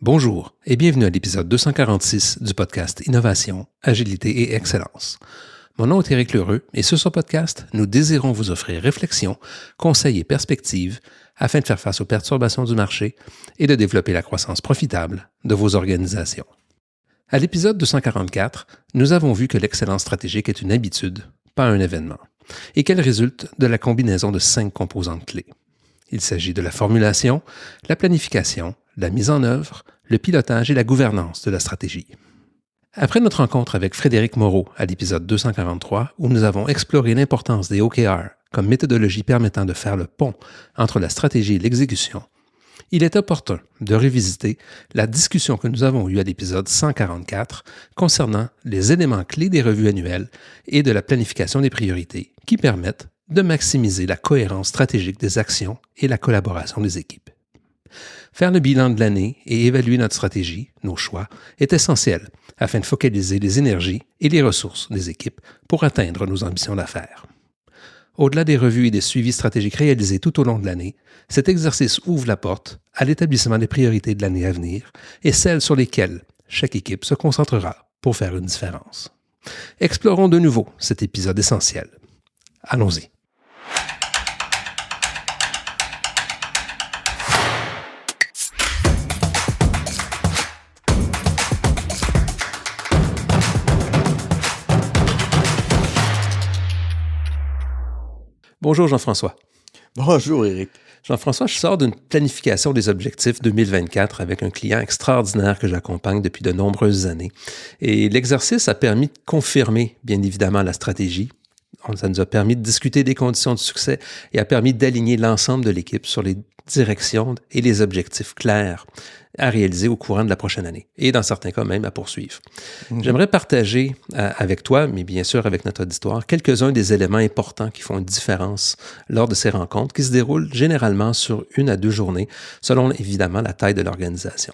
Bonjour et bienvenue à l'épisode 246 du podcast Innovation, Agilité et Excellence. Mon nom est Éric Lheureux et sur ce podcast, nous désirons vous offrir réflexion, conseils et perspectives afin de faire face aux perturbations du marché et de développer la croissance profitable de vos organisations. À l'épisode 244, nous avons vu que l'excellence stratégique est une habitude, pas un événement, et qu'elle résulte de la combinaison de 5 composantes clés. Il s'agit de la formulation, la planification, la mise en œuvre, le pilotage et la gouvernance de la stratégie. Après notre rencontre avec Frédéric Moreau à l'épisode 243, où nous avons exploré l'importance des OKR comme méthodologie permettant de faire le pont entre la stratégie et l'exécution, il est opportun de revisiter la discussion que nous avons eue à l'épisode 144 concernant les éléments clés des revues annuelles et de la planification des priorités qui permettent de maximiser la cohérence stratégique des actions et la collaboration des équipes. Faire le bilan de l'année et évaluer notre stratégie, nos choix, est essentiel afin de focaliser les énergies et les ressources des équipes pour atteindre nos ambitions d'affaires. Au-delà des revues et des suivis stratégiques réalisés tout au long de l'année, cet exercice ouvre la porte à l'établissement des priorités de l'année à venir et celles sur lesquelles chaque équipe se concentrera pour faire une différence. Explorons de nouveau cet épisode essentiel. Allons-y. Bonjour Jean-François. Bonjour Éric. Jean-François, je sors d'une planification des objectifs 2024 avec un client extraordinaire que j'accompagne depuis de nombreuses années. Et l'exercice a permis de confirmer, bien évidemment, la stratégie. Ça nous a permis de discuter des conditions de succès et a permis d'aligner l'ensemble de l'équipe sur les directions et les objectifs clairs à réaliser au courant de la prochaine année et dans certains cas même à poursuivre. J'aimerais partager avec toi, mais bien sûr avec notre auditoire, quelques-uns des éléments importants qui font une différence lors de ces rencontres qui se déroulent généralement sur 1 à 2 journées, selon évidemment la taille de l'organisation.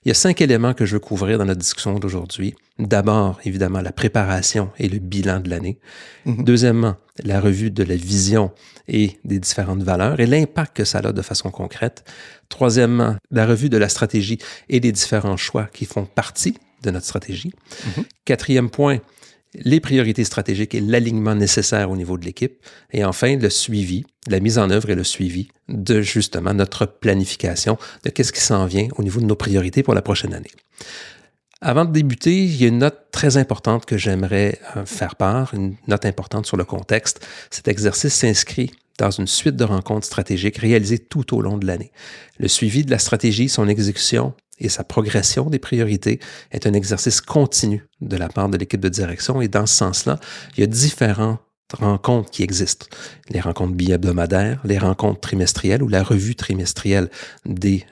Il y a 5 éléments que je veux couvrir dans notre discussion d'aujourd'hui. D'abord, évidemment, la préparation et le bilan de l'année. Deuxièmement, la revue de la vision et des différentes valeurs et l'impact que ça a de façon concrète. Troisièmement, la revue de la stratégie et les différents choix qui font partie de notre stratégie. Quatrième point, les priorités stratégiques et l'alignement nécessaire au niveau de l'équipe. Et enfin, le suivi, la mise en œuvre et le suivi de justement notre planification, de qu'est-ce qui s'en vient au niveau de nos priorités pour la prochaine année. Avant de débuter, il y a une note très importante que j'aimerais faire part, une note importante sur le contexte. Cet exercice s'inscrit dans une suite de rencontres stratégiques réalisées tout au long de l'année. Le suivi de la stratégie, son exécution et sa progression des priorités est un exercice continu de la part de l'équipe de direction et dans ce sens-là, il y a différentes rencontres qui existent. Les rencontres bi-hebdomadaires, les rencontres trimestrielles ou la revue trimestrielle des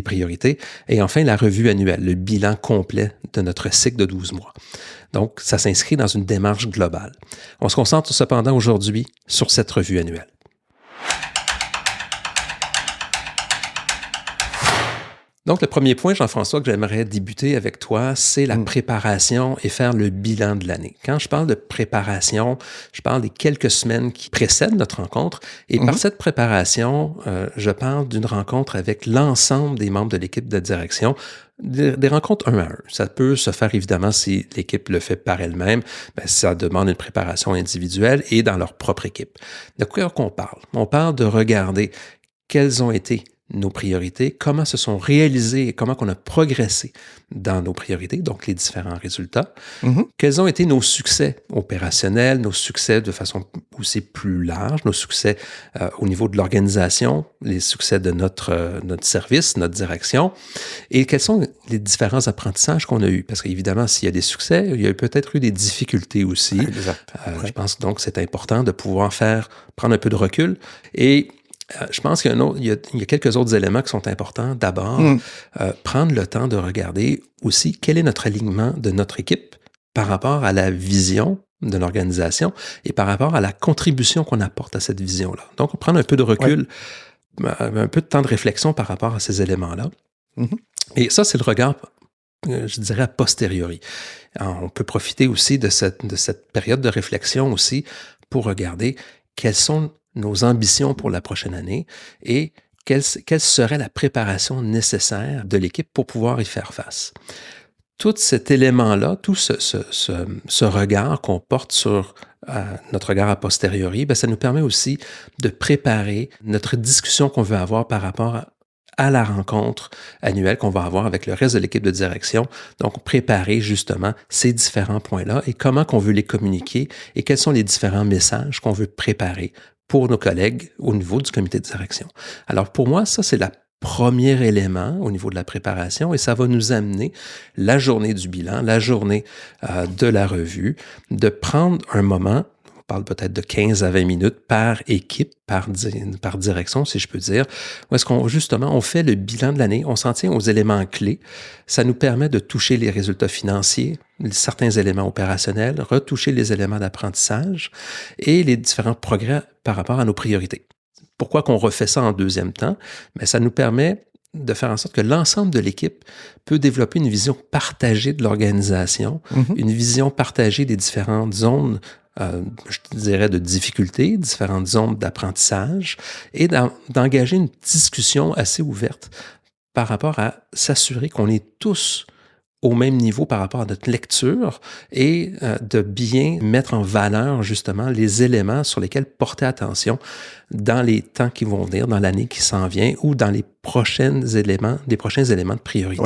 priorités et enfin la revue annuelle, le bilan complet de notre cycle de 12 mois. Donc, ça s'inscrit dans une démarche globale. On se concentre cependant aujourd'hui sur cette revue annuelle. Donc, le premier point, Jean-François, que j'aimerais débuter avec toi, c'est la préparation et faire le bilan de l'année. Quand je parle de préparation, je parle des quelques semaines qui précèdent notre rencontre. Et par cette préparation, je parle d'une rencontre avec l'ensemble des membres de l'équipe de direction, des rencontres 1 à 1. Ça peut se faire évidemment si l'équipe le fait par elle-même. Ça demande une préparation individuelle et dans leur propre équipe. De quoi qu'on parle? On parle de regarder quelles ont été nos priorités, comment se sont réalisées et comment on a progressé dans nos priorités, donc les différents résultats. Quels ont été nos succès opérationnels, nos succès de façon aussi plus large, nos succès au niveau de l'organisation, les succès de notre service, notre direction, et quels sont les différents apprentissages qu'on a eus. Parce qu'évidemment, s'il y a des succès, il y a peut-être eu des difficultés aussi. Exact. Je pense donc que c'est important de pouvoir prendre un peu de recul et je pense qu'il y a quelques autres éléments qui sont importants. D'abord, prendre le temps de regarder aussi quel est notre alignement de notre équipe par rapport à la vision de l'organisation et par rapport à la contribution qu'on apporte à cette vision-là. Donc, on prend un peu de recul, un peu de temps de réflexion par rapport à ces éléments-là. Et ça, c'est le regard, je dirais, a posteriori. Alors, on peut profiter aussi de cette période de réflexion aussi pour regarder quelles sont nos ambitions pour la prochaine année et quelle serait la préparation nécessaire de l'équipe pour pouvoir y faire face. Tout cet élément-là, tout ce regard qu'on porte sur notre regard a posteriori, bien, ça nous permet aussi de préparer notre discussion qu'on veut avoir par rapport à la rencontre annuelle qu'on va avoir avec le reste de l'équipe de direction. Donc, préparer justement ces différents points-là et comment qu'on veut les communiquer et quels sont les différents messages qu'on veut préparer pour nos collègues au niveau du comité de direction. Alors, pour moi, ça, c'est la premier élément au niveau de la préparation et ça va nous amener la journée du bilan, la journée de la revue, de prendre un moment, on parle peut-être de 15 à 20 minutes par équipe, par direction, si je peux dire, où est-ce qu'on, justement, on fait le bilan de l'année, on s'en tient aux éléments clés, ça nous permet de toucher les résultats financiers, certains éléments opérationnels, retoucher les éléments d'apprentissage et les différents progrès par rapport à nos priorités. Pourquoi qu'on refait ça en deuxième temps? Bien, ça nous permet de faire en sorte que l'ensemble de l'équipe peut développer une vision partagée de l'organisation, une vision partagée des différentes zones, je dirais, de difficultés, différentes zones d'apprentissage, et d'engager une discussion assez ouverte par rapport à s'assurer qu'on est tous au même niveau par rapport à notre lecture et de bien mettre en valeur justement les éléments sur lesquels porter attention dans les temps qui vont venir, dans l'année qui s'en vient ou dans les prochains éléments de priorité.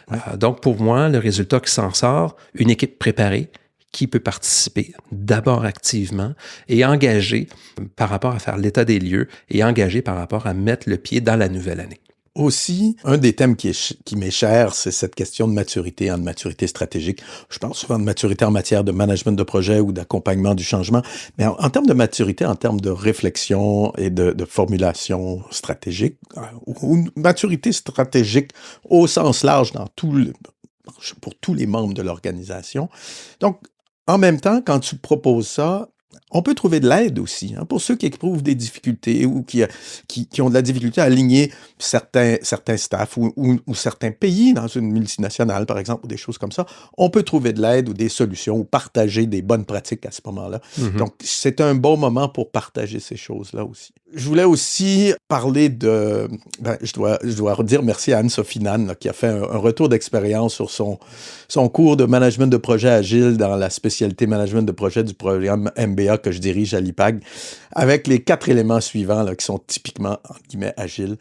Oui. Donc pour moi, le résultat qui s'en sort, une équipe préparée qui peut participer d'abord activement et engagée par rapport à faire l'état des lieux et engagée par rapport à mettre le pied dans la nouvelle année. Aussi, un des thèmes qui m'est cher, c'est cette question de maturité, de maturité stratégique. Je parle souvent de maturité en matière de management de projet ou d'accompagnement du changement, mais en termes de maturité, en termes de réflexion et de formulation stratégique, ou maturité stratégique au sens large pour tous les membres de l'organisation. Donc, en même temps, quand tu proposes ça, on peut trouver de l'aide aussi, pour ceux qui éprouvent des difficultés ou qui ont de la difficulté à aligner certains staffs ou certains pays dans une multinationale, par exemple, ou des choses comme ça. On peut trouver de l'aide ou des solutions ou partager des bonnes pratiques à ce moment-là. Donc, c'est un bon moment pour partager ces choses-là aussi. Je voulais aussi parler je dois redire merci à Anne-Sophie Nann, qui a fait un retour d'expérience sur son cours de management de projet agile dans la spécialité management de projet du programme MBA que je dirige à l'IPAG, avec les 4 éléments suivants qui sont typiquement, entre guillemets, agiles.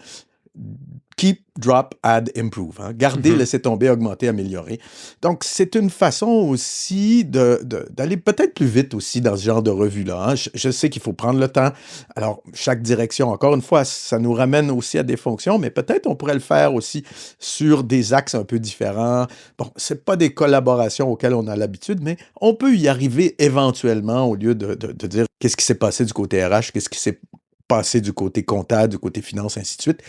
Keep, drop, add, improve. Garder, laisser tomber, augmenter, améliorer. Donc, c'est une façon aussi d'aller peut-être plus vite aussi dans ce genre de revue-là. Je sais qu'il faut prendre le temps. Alors, chaque direction, encore une fois, ça nous ramène aussi à des fonctions, mais peut-être on pourrait le faire aussi sur des axes un peu différents. Bon, c'est pas des collaborations auxquelles on a l'habitude, mais on peut y arriver éventuellement au lieu de dire qu'est-ce qui s'est passé du côté RH, qu'est-ce qui s'est passer du côté comptable, du côté finance, ainsi de suite,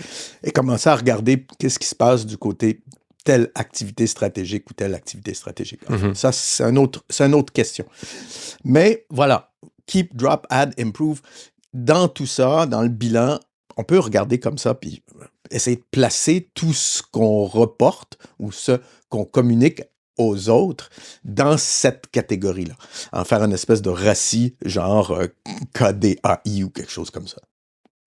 et commencer à regarder qu'est-ce qui se passe du côté telle activité stratégique ou telle activité stratégique. Enfin, ça, c'est une autre question. Mais voilà, keep, drop, add, improve. Dans tout ça, dans le bilan, on peut regarder comme ça, puis essayer de placer tout ce qu'on reporte ou ce qu'on communique aux autres dans cette catégorie-là. En faire une espèce de RACI, genre KDAI ou quelque chose comme ça.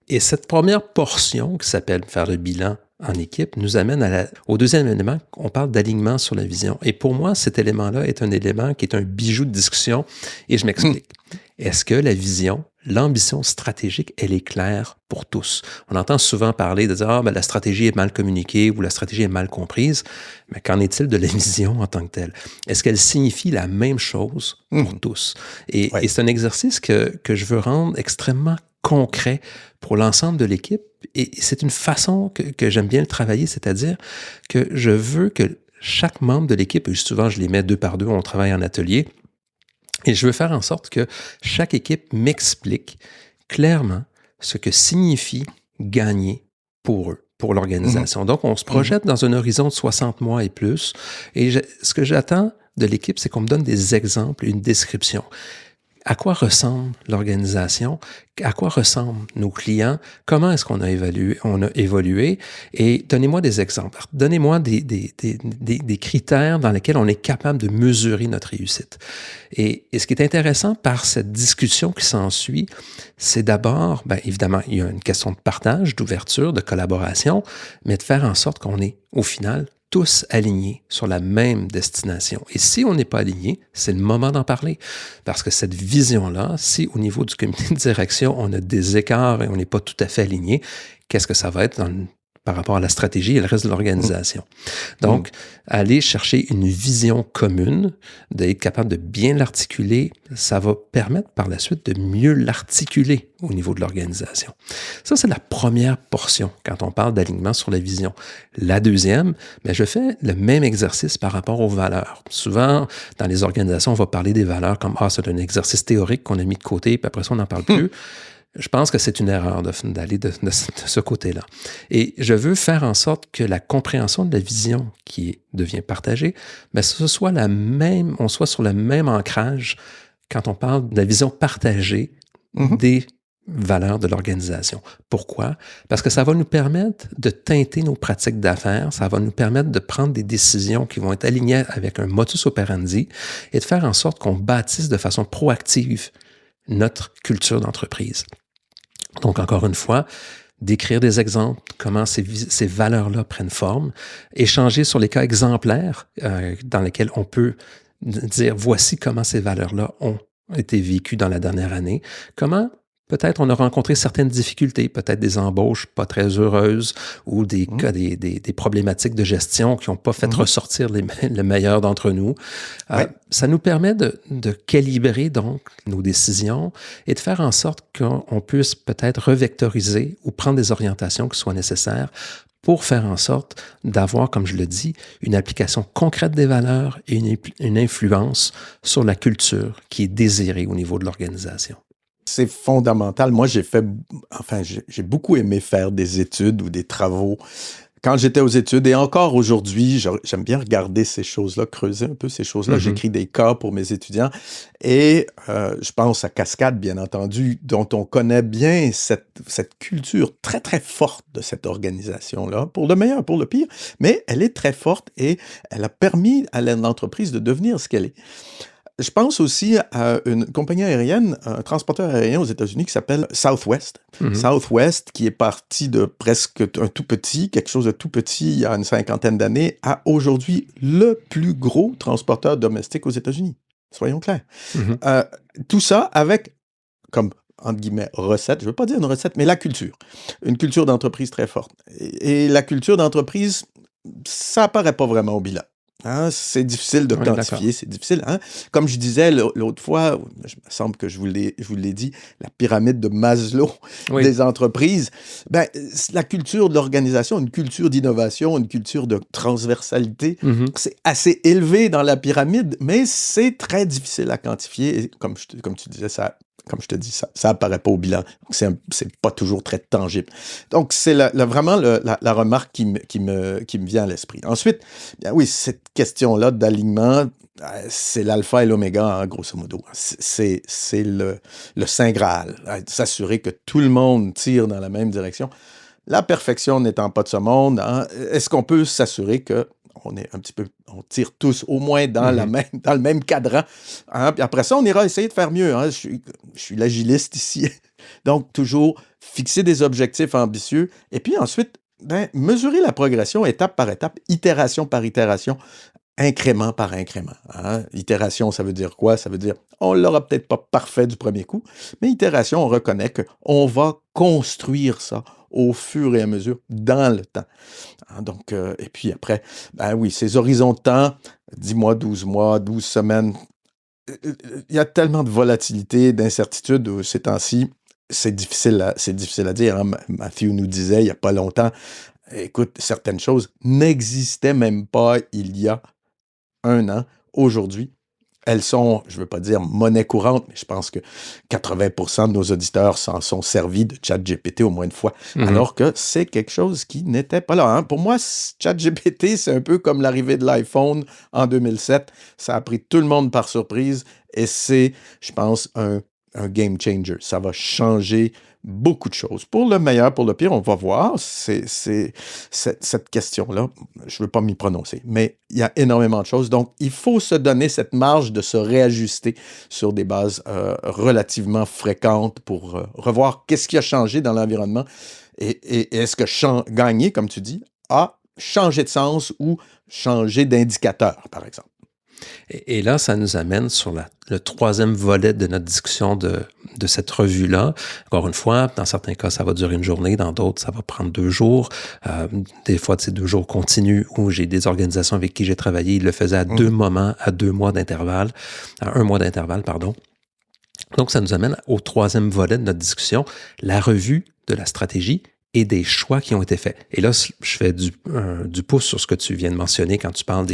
Et cette première portion qui s'appelle faire le bilan en équipe nous amène au deuxième élément, on parle d'alignement sur la vision. Et pour moi, cet élément-là est un élément qui est un bijou de discussion et je m'explique. Est-ce que la vision, l'ambition stratégique, elle est claire pour tous? On entend souvent parler de dire « la stratégie est mal communiquée ou la stratégie est mal comprise », mais qu'en est-il de la vision en tant que telle? Est-ce qu'elle signifie la même chose pour tous? Et c'est un exercice que je veux rendre extrêmement concret pour l'ensemble de l'équipe. Et c'est une façon que j'aime bien le travailler, c'est-à-dire que je veux que chaque membre de l'équipe, et souvent je les mets 2 par 2, on travaille en atelier, et je veux faire en sorte que chaque équipe m'explique clairement ce que signifie gagner pour eux, pour l'organisation. Donc, on se projette dans un horizon de 60 mois et plus, et ce que j'attends de l'équipe, c'est qu'on me donne des exemples, une description. à quoi ressemble l'organisation, à quoi ressemblent nos clients, comment est-ce qu'on a évolué, et donnez-moi des exemples. Donnez-moi des critères dans lesquels on est capable de mesurer notre réussite. Et ce qui est intéressant par cette discussion qui s'ensuit, c'est d'abord, bien évidemment, il y a une question de partage, d'ouverture, de collaboration, mais de faire en sorte qu'on est, au final, tous alignés sur la même destination. Et si on n'est pas aligné, c'est le moment d'en parler. Parce que cette vision-là, si au niveau du comité de direction, on a des écarts et on n'est pas tout à fait aligné, qu'est-ce que ça va être par rapport à la stratégie et le reste de l'organisation? Donc, aller chercher une vision commune, d'être capable de bien l'articuler, ça va permettre par la suite de mieux l'articuler au niveau de l'organisation. Ça, c'est la première portion quand on parle d'alignement sur la vision. La deuxième, bien, je fais le même exercice par rapport aux valeurs. Souvent, dans les organisations, on va parler des valeurs comme « Ah, c'est un exercice théorique qu'on a mis de côté, puis après ça, on n'en parle plus. » Je pense que c'est une erreur d'aller de ce côté-là. Et je veux faire en sorte que la compréhension de la vision qui devient partagée, mais ce soit on soit sur le même ancrage quand on parle de la vision partagée des valeurs de l'organisation. Pourquoi? Parce que ça va nous permettre de teinter nos pratiques d'affaires, ça va nous permettre de prendre des décisions qui vont être alignées avec un modus operandi et de faire en sorte qu'on bâtisse de façon proactive notre culture d'entreprise. Donc, encore une fois, décrire des exemples, comment ces valeurs-là prennent forme, échanger sur les cas exemplaires dans lesquels on peut dire voici comment ces valeurs-là ont été vécues dans la dernière année, comment peut-être on a rencontré certaines difficultés, peut-être des embauches pas très heureuses ou des problématiques de gestion qui n'ont pas fait ressortir le meilleur d'entre nous. Ça nous permet de calibrer donc nos décisions et de faire en sorte qu'on puisse peut-être revectoriser ou prendre des orientations qui soient nécessaires pour faire en sorte d'avoir, comme je le dis, une application concrète des valeurs et une influence sur la culture qui est désirée au niveau de l'organisation. C'est fondamental. Moi, j'ai beaucoup aimé faire des études ou des travaux quand j'étais aux études. Et encore aujourd'hui, j'aime bien regarder ces choses-là, creuser un peu ces choses-là. J'écris des cas pour mes étudiants. Et je pense à Cascade, bien entendu, dont on connaît bien cette culture très, très forte de cette organisation-là, pour le meilleur, pour le pire. Mais elle est très forte et elle a permis à l'entreprise de devenir ce qu'elle est. Je pense aussi à une compagnie aérienne, un transporteur aérien aux États-Unis qui s'appelle Southwest. Southwest, qui est parti de presque un tout petit, quelque chose de tout petit il y a une 50aine d'années, à aujourd'hui le plus gros transporteur domestique aux États-Unis. Soyons clairs. Tout ça avec, comme entre guillemets, recette, je ne veux pas dire une recette, mais la culture. Une culture d'entreprise très forte. Et la culture d'entreprise, ça apparaît pas vraiment au bilan. Hein, c'est difficile de quantifier, c'est difficile. Hein? Comme je disais l'autre fois, il me semble que je vous l'ai dit, la pyramide de Maslow des entreprises, ben, la culture de l'organisation, une culture d'innovation, une culture de transversalité, c'est assez élevé dans la pyramide, mais c'est très difficile à quantifier. Et comme tu disais, comme je te dis, ça apparaît pas au bilan. Donc, c'est pas toujours très tangible. Donc, c'est vraiment la remarque qui me vient à l'esprit. Ensuite, bien oui, cette question-là d'alignement, c'est l'alpha et l'oméga, hein, grosso modo. C'est le Saint Graal. S'assurer que tout le monde tire dans la même direction. La perfection n'étant pas de ce monde, hein, est-ce qu'on peut s'assurer que on tire tous au moins dans le même cadran. Hein? Puis après ça, on ira essayer de faire mieux. Hein? Je suis l'agiliste ici. Donc, toujours fixer des objectifs ambitieux. Et puis ensuite, mesurer la progression étape par étape, itération par itération, incrément par incrément. Hein? Itération, ça veut dire quoi? Ça veut dire, on ne l'aura peut-être pas parfait du premier coup, mais itération, on reconnaît qu'on va construire ça au fur et à mesure, dans le temps. Hein, donc, et puis après, oui, ces horizons de temps, 10 mois, 12 semaines, il y a tellement de volatilité, d'incertitude ces temps-ci, c'est difficile à dire. Hein. Matthew nous disait il n'y a pas longtemps, écoute, certaines choses n'existaient même pas il y a un an. Aujourd'hui, elles sont, je ne veux pas dire monnaie courante, mais je pense que 80% de nos auditeurs s'en sont servis de ChatGPT au moins une fois, alors que c'est quelque chose qui n'était pas là. Hein. Pour moi, ChatGPT, c'est un peu comme l'arrivée de l'iPhone en 2007. Ça a pris tout le monde par surprise et c'est, je pense, un game changer. Ça va changer beaucoup de choses. Pour le meilleur, pour le pire, on va voir. C'est cette question-là. Je ne veux pas m'y prononcer, mais il y a énormément de choses. Donc, il faut se donner cette marge de se réajuster sur des bases relativement fréquentes pour revoir qu'est-ce qui a changé dans l'environnement et est-ce que gagner, comme tu dis, a changé de sens ou changé d'indicateur, par exemple. Et là, ça nous amène sur le troisième volet de notre discussion de cette revue-là. Encore une fois, dans certains cas, ça va durer une journée, dans d'autres, ça va prendre 2 jours. Des fois, c'est 2 jours continus où j'ai des organisations avec qui j'ai travaillé, ils le faisaient à 2 moments, à 2 mois d'intervalle, à 1 mois d'intervalle, pardon. Donc, ça nous amène au troisième volet de notre discussion, la revue de la stratégie et des choix qui ont été faits. Et là, je fais du pouce sur ce que tu viens de mentionner quand tu parles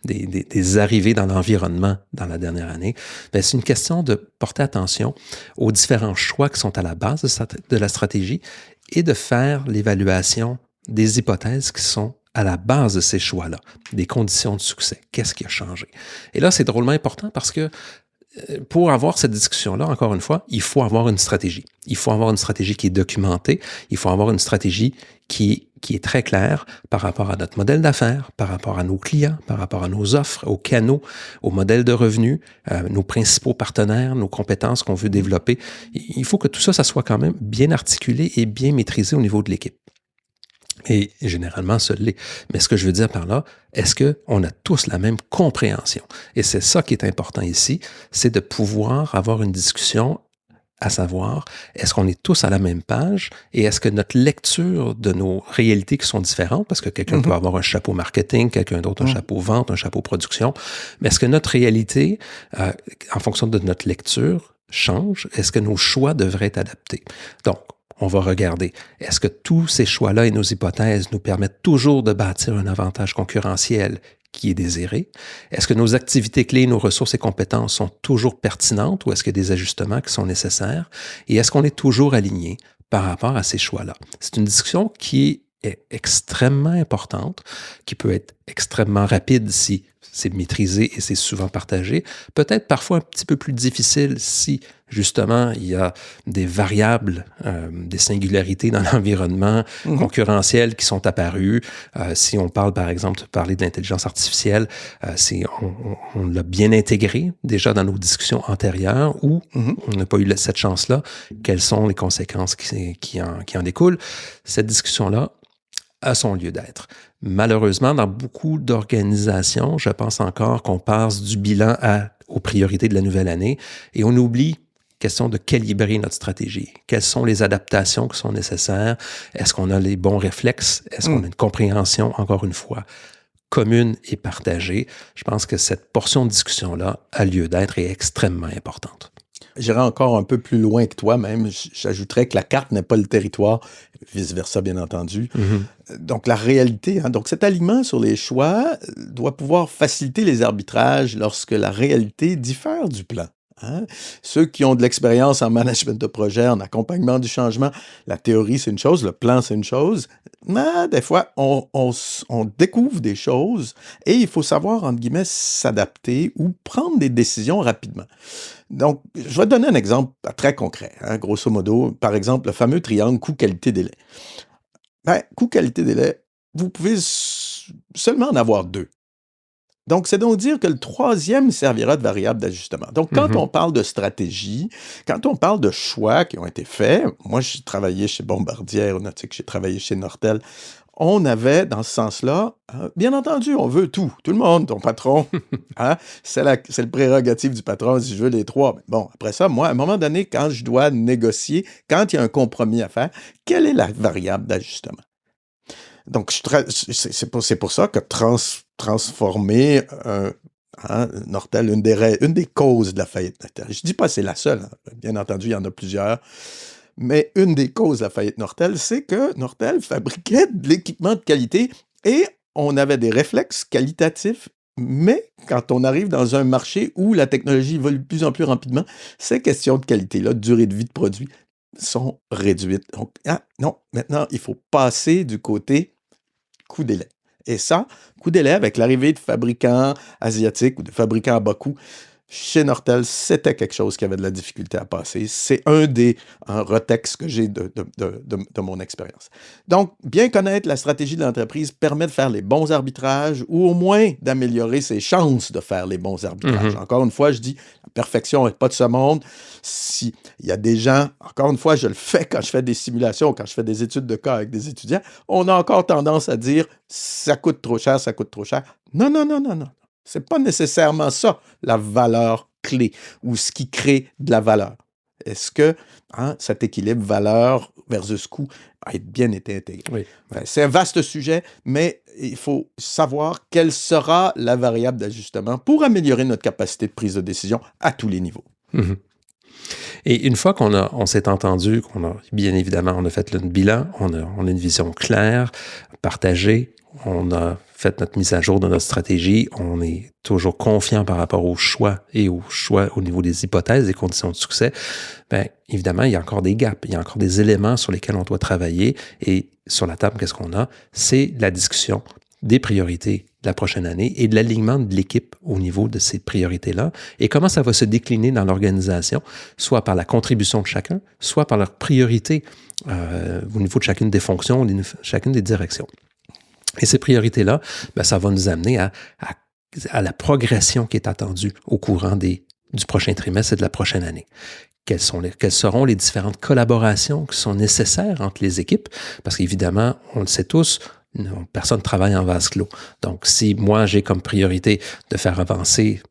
des arrivées dans l'environnement dans la dernière année. Bien, c'est une question de porter attention aux différents choix qui sont à la base de la stratégie et de faire l'évaluation des hypothèses qui sont à la base de ces choix-là, des conditions de succès. Qu'est-ce qui a changé? Et là, c'est drôlement important parce que pour avoir cette discussion-là, encore une fois, il faut avoir une stratégie. Il faut avoir une stratégie qui est documentée. Il faut avoir une stratégie qui est très claire par rapport à notre modèle d'affaires, par rapport à nos clients, par rapport à nos offres, aux canaux, aux modèles de revenus, nos principaux partenaires, nos compétences qu'on veut développer. Il faut que tout ça, ça soit quand même bien articulé et bien maîtrisé au niveau de l'équipe. Et généralement, ça l'est. Mais ce que je veux dire par là, est-ce qu'on a tous la même compréhension? Et c'est ça qui est important ici, c'est de pouvoir avoir une discussion à savoir, est-ce qu'on est tous à la même page et est-ce que notre lecture de nos réalités qui sont différentes, parce que quelqu'un peut avoir un chapeau marketing, quelqu'un d'autre un chapeau vente, un chapeau production, mais est-ce que notre réalité, en fonction de notre lecture, change? Est-ce que nos choix devraient être adaptés? Donc, on va regarder, est-ce que tous ces choix-là et nos hypothèses nous permettent toujours de bâtir un avantage concurrentiel qui est désiré? Est-ce que nos activités clés, nos ressources et compétences sont toujours pertinentes ou est-ce qu'il y a des ajustements qui sont nécessaires? Et est-ce qu'on est toujours aligné par rapport à ces choix-là? C'est une discussion qui est extrêmement importante, qui peut être extrêmement rapide si c'est maîtrisé et c'est souvent partagé. Peut-être parfois un petit peu plus difficile si, justement, il y a des variables, des singularités dans l'environnement concurrentiel qui sont apparues. Si on parle, par exemple, de parler de l'intelligence artificielle, on l'a bien intégré déjà dans nos discussions antérieures ou on n'a pas eu cette chance-là. Quelles sont les conséquences qui en découlent? Cette discussion-là a son lieu d'être. Malheureusement, dans beaucoup d'organisations, je pense encore qu'on passe du bilan aux priorités de la nouvelle année et on oublie question de calibrer notre stratégie. Quelles sont les adaptations qui sont nécessaires? Est-ce qu'on a les bons réflexes? Est-ce qu'on a une compréhension, encore une fois, commune et partagée? Je pense que cette portion de discussion-là a lieu d'être et est extrêmement importante. J'irai encore un peu plus loin que toi même. J'ajouterais que la carte n'est pas le territoire, vice-versa, bien entendu. Donc, la réalité, donc cet alignement sur les choix doit pouvoir faciliter les arbitrages lorsque la réalité diffère du plan. Hein? Ceux qui ont de l'expérience en management de projet, en accompagnement du changement, la théorie, c'est une chose, le plan, c'est une chose. Mais des fois, on découvre des choses et il faut savoir, entre guillemets, s'adapter ou prendre des décisions rapidement. Donc, je vais te donner un exemple très concret, hein, grosso modo. Par exemple, le fameux triangle coût-qualité-délai. Coût-qualité-délai, vous pouvez seulement en avoir 2. Donc, c'est donc dire que le troisième servira de variable d'ajustement. Donc, quand on parle de stratégie, quand on parle de choix qui ont été faits, moi, j'ai travaillé chez Bombardier Aéronautique, j'ai travaillé chez Nortel, on avait, dans ce sens-là, bien entendu, on veut tout. Tout le monde, ton patron, hein, c'est le prérogative du patron, si je veux les 3. Mais bon, après ça, moi, à un moment donné, quand je dois négocier, quand il y a un compromis à faire, quelle est la variable d'ajustement? Donc, c'est pour ça que transformer Nortel, une des causes de la faillite Nortel. Je ne dis pas que c'est la seule, hein. Bien entendu, il y en a plusieurs. Mais une des causes de la faillite Nortel, c'est que Nortel fabriquait de l'équipement de qualité et on avait des réflexes qualitatifs Mais quand on arrive dans un marché où la technologie évolue de plus en plus rapidement, ces questions de qualité-là, de durée de vie de produit, sont réduites. Donc, non, maintenant, il faut passer du côté coût délai. Et ça, coût délai avec l'arrivée de fabricants asiatiques ou de fabricants à bas coût, chez Nortel, c'était quelque chose qui avait de la difficulté à passer. C'est un des retextes que j'ai de mon expérience. Donc, bien connaître la stratégie de l'entreprise permet de faire les bons arbitrages ou au moins d'améliorer ses chances de faire les bons arbitrages. Encore une fois, je dis, la perfection n'est pas de ce monde. S'il y a des gens, encore une fois, je le fais quand je fais des simulations, quand je fais des études de cas avec des étudiants, on a encore tendance à dire, ça coûte trop cher, ça coûte trop cher. Non, non, non, non, non. C'est pas nécessairement ça, la valeur clé ou ce qui crée de la valeur. Est-ce que cet équilibre valeur versus coût a bien été intégré? Oui. C'est un vaste sujet, mais il faut savoir quelle sera la variable d'ajustement pour améliorer notre capacité de prise de décision à tous les niveaux. Mm-hmm. Et une fois qu'on s'est entendu, bien évidemment, on a fait le bilan, on a une vision claire, partagée, on a fait notre mise à jour de notre stratégie, on est toujours confiant par rapport aux choix et aux choix au niveau des hypothèses, des conditions de succès, bien évidemment, il y a encore des gaps, il y a encore des éléments sur lesquels on doit travailler. Et sur la table, qu'est-ce qu'on a? C'est la discussion des priorités de la prochaine année et de l'alignement de l'équipe au niveau de ces priorités-là et comment ça va se décliner dans l'organisation, soit par la contribution de chacun, soit par leur priorité au niveau de chacune des fonctions, chacune des directions. Et ces priorités-là, bien, ça va nous amener à la progression qui est attendue au courant du prochain trimestre et de la prochaine année. Quelles seront les différentes collaborations qui sont nécessaires entre les équipes? Parce qu'évidemment, on le sait tous, personne ne travaille en vase clos. Donc, si moi, j'ai comme priorité de faire avancer,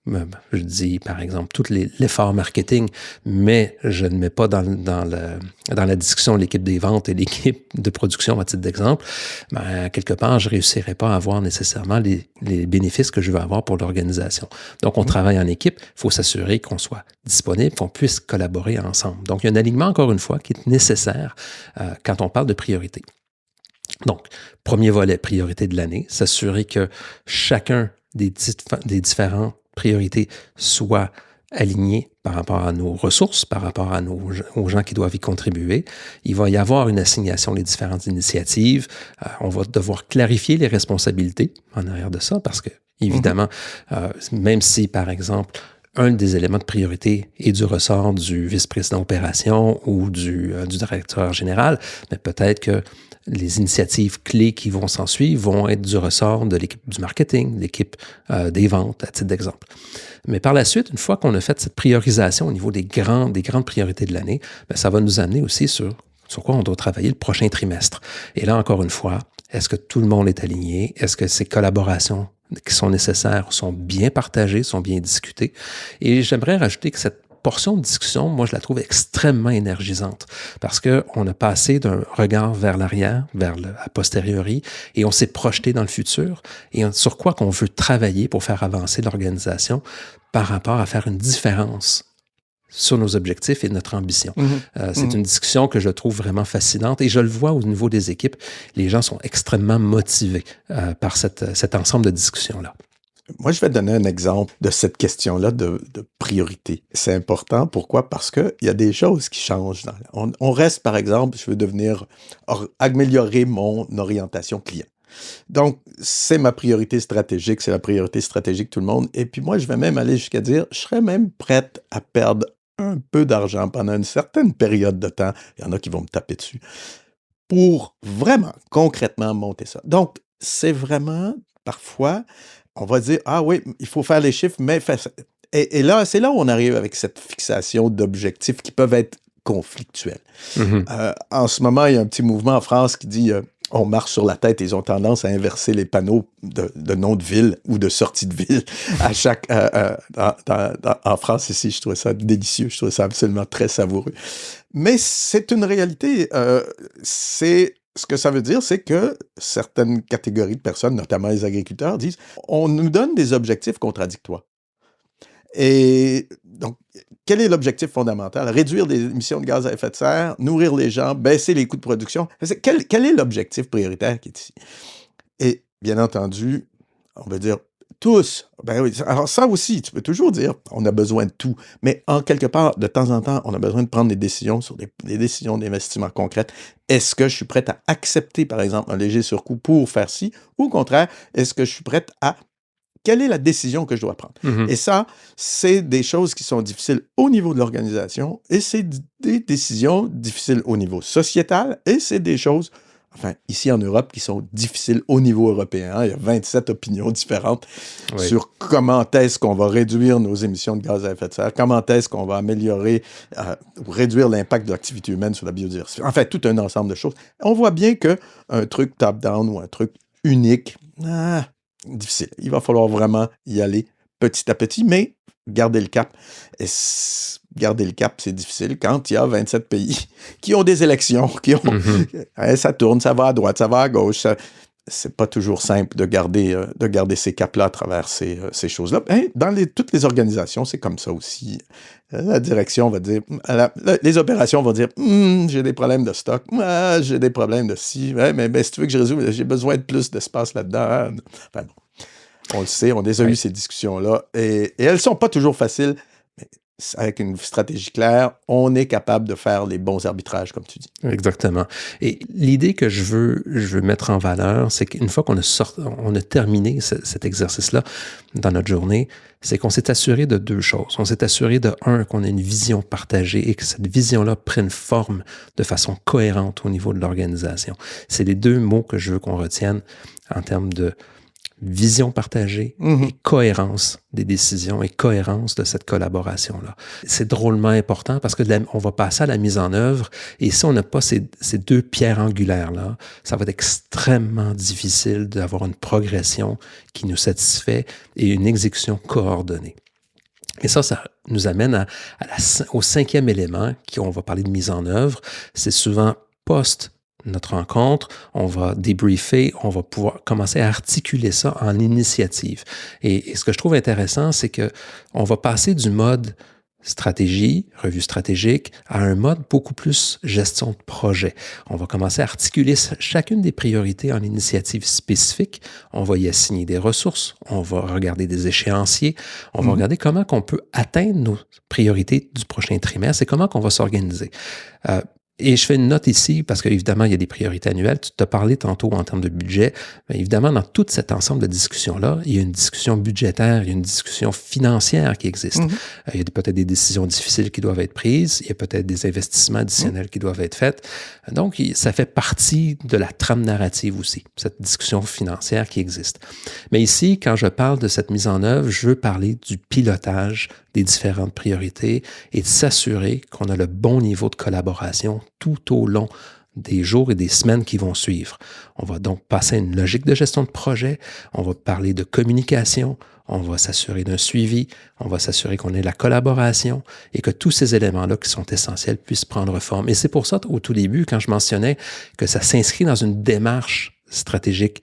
je dis par exemple, tout l'effort marketing, mais je ne mets pas dans la discussion l'équipe des ventes et l'équipe de production, à titre d'exemple, ben, quelque part, je ne réussirai pas à avoir nécessairement les bénéfices que je veux avoir pour l'organisation. Donc, on travaille en équipe, il faut s'assurer qu'on soit disponible, qu'on puisse collaborer ensemble. Donc, il y a un alignement, encore une fois, qui est nécessaire quand on parle de priorité. Donc, premier volet, priorité de l'année, s'assurer que chacun des différentes priorités soit aligné par rapport à nos ressources, par rapport aux gens qui doivent y contribuer. Il va y avoir une assignation des différentes initiatives. On va devoir clarifier les responsabilités en arrière de ça parce que, évidemment, même si, par exemple, un des éléments de priorité est du ressort du vice-président opération ou du directeur général, mais peut-être que les initiatives clés qui vont s'en suivre vont être du ressort de l'équipe du marketing, l'équipe des ventes, à titre d'exemple. Mais par la suite, une fois qu'on a fait cette priorisation au niveau des grandes priorités de l'année, bien, ça va nous amener aussi sur quoi on doit travailler le prochain trimestre. Et là, encore une fois, est-ce que tout le monde est aligné? Est-ce que ces collaborations qui sont nécessaires sont bien partagées, sont bien discutées? Et j'aimerais rajouter que cette portion de discussion, moi, je la trouve extrêmement énergisante parce qu'on a passé d'un regard vers l'arrière, a posteriori, et on s'est projeté dans le futur et sur quoi qu'on veut travailler pour faire avancer l'organisation par rapport à faire une différence sur nos objectifs et notre ambition. C'est une discussion que je trouve vraiment fascinante et je le vois au niveau des équipes. Les gens sont extrêmement motivés par cet ensemble de discussions-là. Moi, je vais donner un exemple de cette question-là de priorité. C'est important. Pourquoi? Parce qu'il y a des choses qui changent. On reste, par exemple, je veux améliorer mon orientation client. Donc, c'est ma priorité stratégique, c'est la priorité stratégique de tout le monde. Et puis moi, je vais même aller jusqu'à dire, je serais même prête à perdre un peu d'argent pendant une certaine période de temps. Il y en a qui vont me taper dessus. Pour vraiment, concrètement, monter ça. Donc, c'est vraiment, parfois, on va dire, ah oui, il faut faire les chiffres, mais et là, c'est là où on arrive avec cette fixation d'objectifs qui peuvent être conflictuels. En ce moment, il y a un petit mouvement en France qui dit on marche sur la tête. Ils ont tendance à inverser les panneaux de nom de ville ou de sortie de ville à chaque en France ici. Je trouvais ça délicieux. Je trouvais ça absolument très savoureux. Mais c'est une réalité. Ce que ça veut dire, c'est que certaines catégories de personnes, notamment les agriculteurs, disent on nous donne des objectifs contradictoires. Et donc, quel est l'objectif fondamental? Réduire les émissions de gaz à effet de serre, nourrir les gens, baisser les coûts de production. Quel est l'objectif prioritaire qui est ici? Et bien entendu, on va dire, Tous. Ben oui. Alors ça aussi, tu peux toujours dire, on a besoin de tout. Mais en quelque part, de temps en temps, on a besoin de prendre des décisions sur des décisions d'investissement concrètes. Est-ce que je suis prêt à accepter, par exemple, un léger surcoût pour faire ci? Ou au contraire, est-ce que je suis prêt à... Quelle est la décision que je dois prendre? Mhm. Et ça, c'est des choses qui sont difficiles au niveau de l'organisation et c'est des décisions difficiles au niveau sociétal et c'est des choses, enfin, ici en Europe, qui sont difficiles au niveau européen. Il y a 27 opinions différentes Oui. sur comment est-ce qu'on va réduire nos émissions de gaz à effet de serre, comment est-ce qu'on va améliorer ou réduire l'impact de l'activité humaine sur la biodiversité. En fait, tout un ensemble de choses. On voit bien qu'un truc top-down ou un truc unique, difficile. Il va falloir vraiment y aller petit à petit, mais garder le cap. Et garder le cap, c'est difficile quand il y a 27 pays qui ont des élections, qui ont... ça tourne, ça va à droite, ça va à gauche. C'est pas toujours simple de garder ces caps-là à travers ces choses-là. Dans toutes les organisations, c'est comme ça aussi. La direction va dire, les opérations vont dire, j'ai des problèmes de stock, j'ai des problèmes de ci, mais si tu veux que je résolve, j'ai besoin de plus d'espace là-dedans. Enfin bon, on le sait, on a déjà eu ces discussions-là, et elles sont pas toujours faciles, mais avec une stratégie claire, on est capable de faire les bons arbitrages, comme tu dis. Exactement. Et l'idée que je veux mettre en valeur, c'est qu'une fois qu'on a terminé cet exercice-là dans notre journée, c'est qu'on s'est assuré de deux choses. On s'est assuré de, un, qu'on a une vision partagée et que cette vision-là prenne forme de façon cohérente au niveau de l'organisation. C'est les deux mots que je veux qu'on retienne en termes de vision partagée et cohérence des décisions et cohérence de cette collaboration-là. C'est drôlement important parce que on va passer à la mise en œuvre et si on n'a pas ces deux pierres angulaires-là, ça va être extrêmement difficile d'avoir une progression qui nous satisfait et une exécution coordonnée. Et ça nous amène au cinquième élément, on va parler de mise en œuvre. C'est souvent notre rencontre, on va débriefer, on va pouvoir commencer à articuler ça en initiative. Et ce que je trouve intéressant, c'est que on va passer du mode stratégie, revue stratégique, à un mode beaucoup plus gestion de projet. On va commencer à articuler chacune des priorités en initiatives spécifiques. On va y assigner des ressources, on va regarder des échéanciers, on va regarder comment on peut atteindre nos priorités du prochain trimestre et comment on va s'organiser. Et je fais une note ici parce qu'évidemment, il y a des priorités annuelles. Tu t'as parlé tantôt en termes de budget. Mais évidemment, dans tout cet ensemble de discussions-là, il y a une discussion budgétaire, il y a une discussion financière qui existe. Il y a peut-être des décisions difficiles qui doivent être prises. Il y a peut-être des investissements additionnels qui doivent être faits. Donc, ça fait partie de la trame narrative aussi, cette discussion financière qui existe. Mais ici, quand je parle de cette mise en œuvre, je veux parler du pilotage des différentes priorités et de s'assurer qu'on a le bon niveau de collaboration tout au long des jours et des semaines qui vont suivre. On va donc passer à une logique de gestion de projet, on va parler de communication, on va s'assurer d'un suivi, on va s'assurer qu'on ait la collaboration et que tous ces éléments-là qui sont essentiels puissent prendre forme. Et c'est pour ça, au tout début, quand je mentionnais que ça s'inscrit dans une démarche stratégique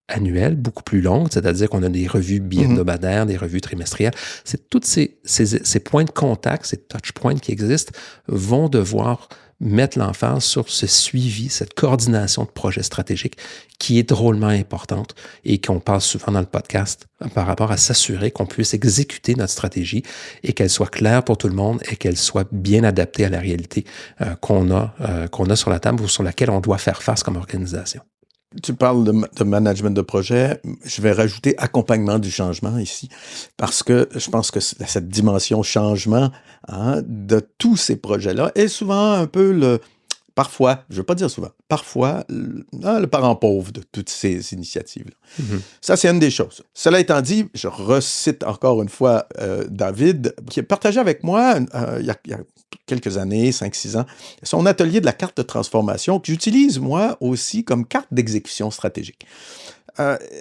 annuelle, beaucoup plus longue, c'est-à-dire qu'on a des revues bi-hebdomadaires, des revues trimestrielles. C'est tous ces points de contact, ces touch points qui existent, vont devoir mettre l'emphase sur ce suivi, cette coordination de projets stratégiques qui est drôlement importante et qu'on parle souvent dans le podcast par rapport à s'assurer qu'on puisse exécuter notre stratégie et qu'elle soit claire pour tout le monde et qu'elle soit bien adaptée à la réalité qu'on a sur la table ou sur laquelle on doit faire face comme organisation. Tu parles de management de projet. Je vais rajouter accompagnement du changement ici, parce que je pense que cette dimension changement de tous ces projets-là est souvent un peu parfois, je ne veux pas dire souvent, parfois le parent pauvre de toutes ces initiatives-là. Ça, c'est une des choses. Cela étant dit, je recite encore une fois David, qui a partagé avec moi il y a quelques années, 5-6 ans, son atelier de la carte de transformation que j'utilise, moi, aussi comme carte d'exécution stratégique.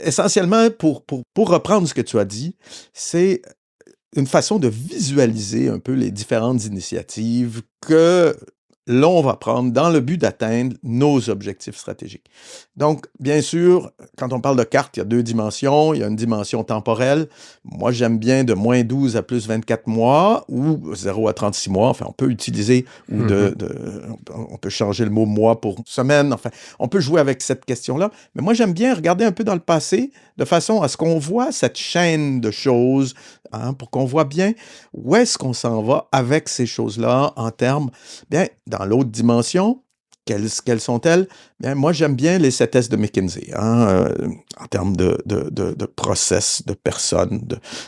Essentiellement, pour reprendre ce que tu as dit, c'est une façon de visualiser un peu les différentes initiatives que l'on va prendre dans le but d'atteindre nos objectifs stratégiques. Donc, bien sûr, quand on parle de carte, il y a 2 dimensions. Il y a une dimension temporelle. Moi, j'aime bien de moins 12 à plus 24 mois ou 0 à 36 mois. Enfin, on peut utiliser ou on peut changer le mot mois pour semaine. Enfin, on peut jouer avec cette question-là. Mais moi, j'aime bien regarder un peu dans le passé de façon à ce qu'on voit cette chaîne de choses, pour qu'on voit bien où est-ce qu'on s'en va avec ces choses-là en termes, bien, dans l'autre dimension, quelles sont-elles? Bien, moi, j'aime bien les 7S de McKinsey, en termes de process, de personnes,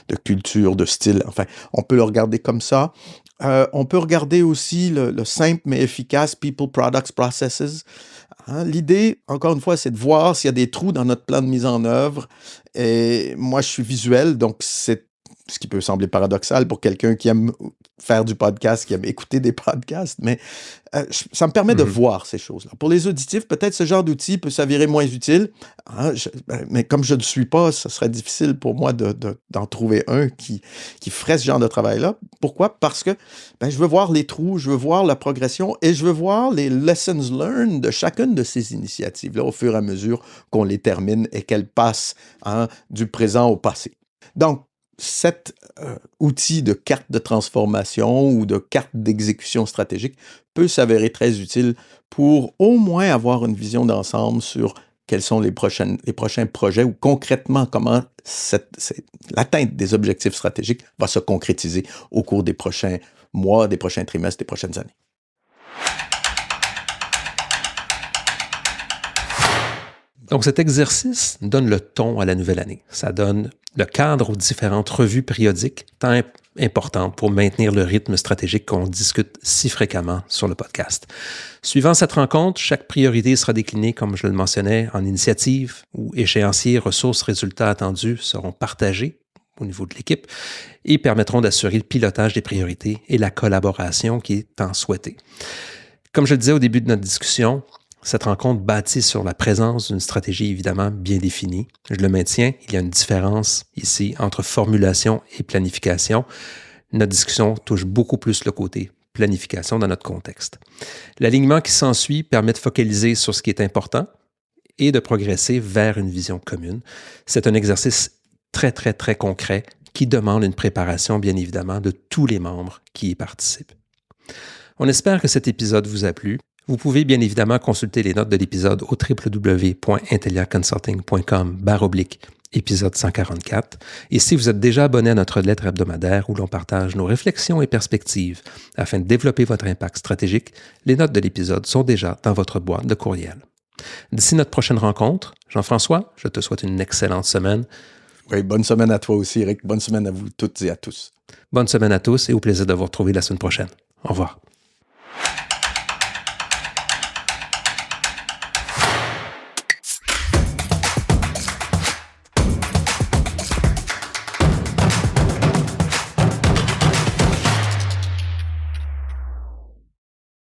de culture, de style. Enfin, on peut le regarder comme ça. On peut regarder aussi le simple mais efficace People, Products, Processes. L'idée, encore une fois, c'est de voir s'il y a des trous dans notre plan de mise en œuvre. Et moi, je suis visuel, donc c'est ce qui peut sembler paradoxal pour quelqu'un qui aime faire du podcast, qui aime écouter des podcasts, mais ça me permet de voir ces choses-là. Pour les auditifs, peut-être ce genre d'outil peut s'avérer moins utile, mais comme je ne suis pas, ce serait difficile pour moi d'en trouver un qui ferait ce genre de travail-là. Pourquoi? Parce que je veux voir les trous, je veux voir la progression et je veux voir les lessons learned de chacune de ces initiatives-là au fur et à mesure qu'on les termine et qu'elles passent du présent au passé. Donc, cet outil de carte de transformation ou de carte d'exécution stratégique peut s'avérer très utile pour au moins avoir une vision d'ensemble sur quels sont les prochains projets ou concrètement comment l'atteinte des objectifs stratégiques va se concrétiser au cours des prochains mois, des prochains trimestres, des prochaines années. Donc, cet exercice donne le ton à la nouvelle année. Ça donne le cadre aux différentes revues périodiques, tant importantes pour maintenir le rythme stratégique qu'on discute si fréquemment sur le podcast. Suivant cette rencontre, chaque priorité sera déclinée, comme je le mentionnais, en initiatives où échéanciers, ressources, résultats attendus seront partagés au niveau de l'équipe et permettront d'assurer le pilotage des priorités et la collaboration qui est tant souhaitée. Comme je le disais au début de notre discussion, cette rencontre bâtie sur la présence d'une stratégie évidemment bien définie. Je le maintiens, il y a une différence ici entre formulation et planification. Notre discussion touche beaucoup plus le côté planification dans notre contexte. L'alignement qui s'ensuit permet de focaliser sur ce qui est important et de progresser vers une vision commune. C'est un exercice très, très, très concret qui demande une préparation, bien évidemment, de tous les membres qui y participent. On espère que cet épisode vous a plu. Vous pouvez bien évidemment consulter les notes de l'épisode au www.intelliaconsulting.com/épisode 144. Et si vous êtes déjà abonné à notre lettre hebdomadaire où l'on partage nos réflexions et perspectives afin de développer votre impact stratégique, les notes de l'épisode sont déjà dans votre boîte de courriel. D'ici notre prochaine rencontre, Jean-François, je te souhaite une excellente semaine. Oui, bonne semaine à toi aussi, Eric. Bonne semaine à vous toutes et à tous. Bonne semaine à tous et au plaisir de vous retrouver la semaine prochaine. Au revoir.